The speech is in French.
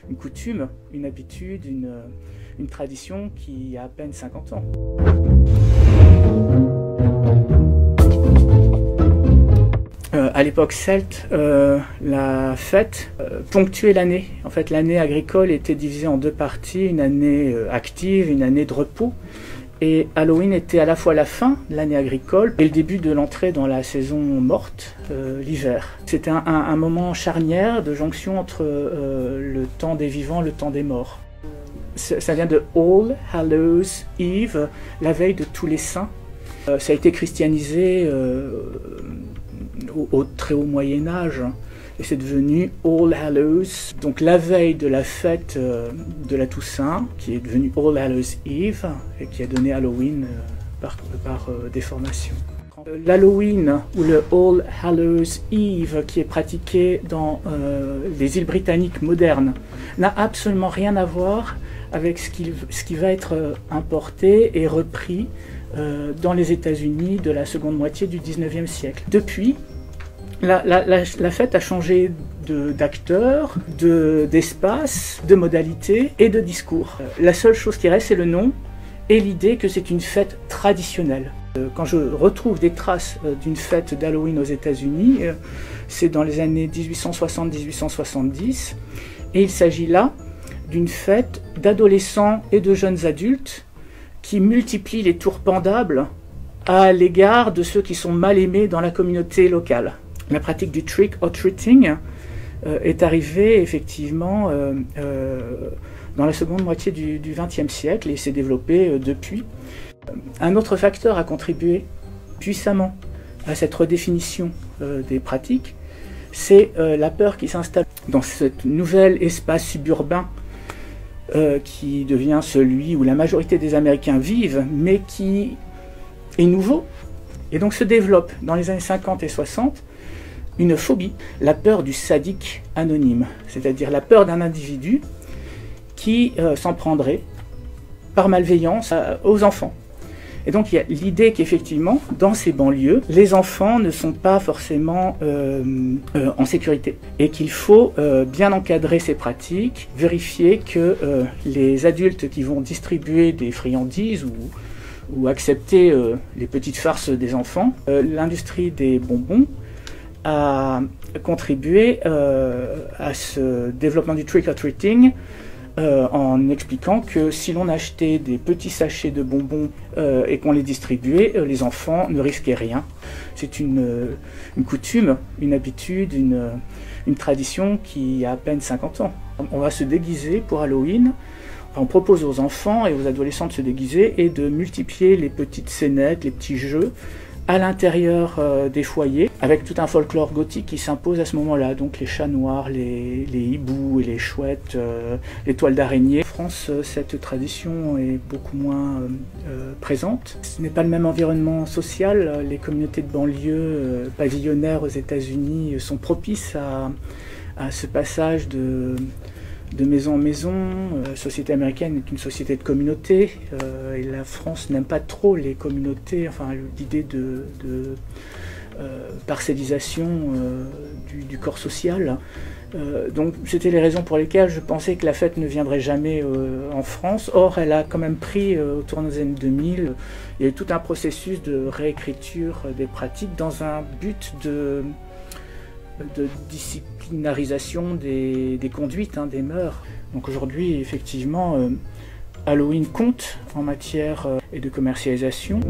une coutume, une habitude, une tradition qui a à peine 50 ans. À l'époque celte, la fête ponctuait l'année. En fait, l'année agricole était divisée en deux parties, une année active, une année de repos. Et Halloween était à la fois la fin de l'année agricole et le début de l'entrée dans la saison morte, l'hiver. C'était un moment charnière de jonction entre le temps des vivants et le temps des morts. Ça vient de All Hallows Eve, la veille de tous les saints. Ça a été christianisé au très haut Moyen-Âge et c'est devenu All Hallows, donc la veille de la fête de la Toussaint, qui est devenue All Hallows Eve et qui a donné Halloween par déformation. L'Halloween ou le All Hallows Eve qui est pratiqué dans les îles britanniques modernes n'a absolument rien à voir avec ce qui va être importé et repris dans les États-Unis de la seconde moitié du 19e siècle. Depuis, la fête a changé d'acteurs, d'espace, de modalités et de discours. La seule chose qui reste, c'est le nom et l'idée que c'est une fête traditionnelle. Quand je retrouve des traces d'une fête d'Halloween aux États-Unis, c'est dans les années 1860-1870, et il s'agit là d'une fête d'adolescents et de jeunes adultes qui multiplient les tours pendables à l'égard de ceux qui sont mal aimés dans la communauté locale. La pratique du trick or treating est arrivée effectivement dans la seconde moitié du XXe siècle et s'est développée depuis. Un autre facteur a contribué puissamment à cette redéfinition des pratiques, c'est la peur qui s'installe dans ce nouvel espace suburbain qui devient celui où la majorité des Américains vivent, mais qui est nouveau, et donc se développe dans les années 50 et 60 une phobie, la peur du sadique anonyme, c'est-à-dire la peur d'un individu qui s'en prendrait par malveillance aux enfants. Et donc il y a l'idée qu'effectivement, dans ces banlieues, les enfants ne sont pas forcément en sécurité et qu'il faut bien encadrer ces pratiques, vérifier que les adultes qui vont distribuer des friandises ou accepter les petites farces des enfants, l'industrie des bonbons a contribué à ce développement du trick-or-treating en expliquant que si l'on achetait des petits sachets de bonbons et qu'on les distribuait, les enfants ne risquaient rien. C'est une coutume, une habitude, une tradition qui a à peine 50 ans. On va se déguiser pour Halloween. On propose aux enfants et aux adolescents de se déguiser et de multiplier les petites scénettes, les petits jeux à l'intérieur des foyers, avec tout un folklore gothique qui s'impose à ce moment-là, donc les chats noirs, les hiboux et les chouettes, les toiles d'araignée. En France, cette tradition est beaucoup moins présente. Ce n'est pas le même environnement social. Les communautés de banlieue pavillonnaires aux États-Unis sont propices à ce passage de maison en maison. La société américaine est une société de communauté et la France n'aime pas trop les communautés, enfin l'idée de parcellisation du corps social. Donc c'était les raisons pour lesquelles je pensais que la fête ne viendrait jamais en France. Or elle a quand même pris au tournant des années 2000, il y a eu tout un processus de réécriture des pratiques dans un but de disciplinarisation des conduites, des mœurs. Donc aujourd'hui, effectivement, Halloween compte en matière de commercialisation.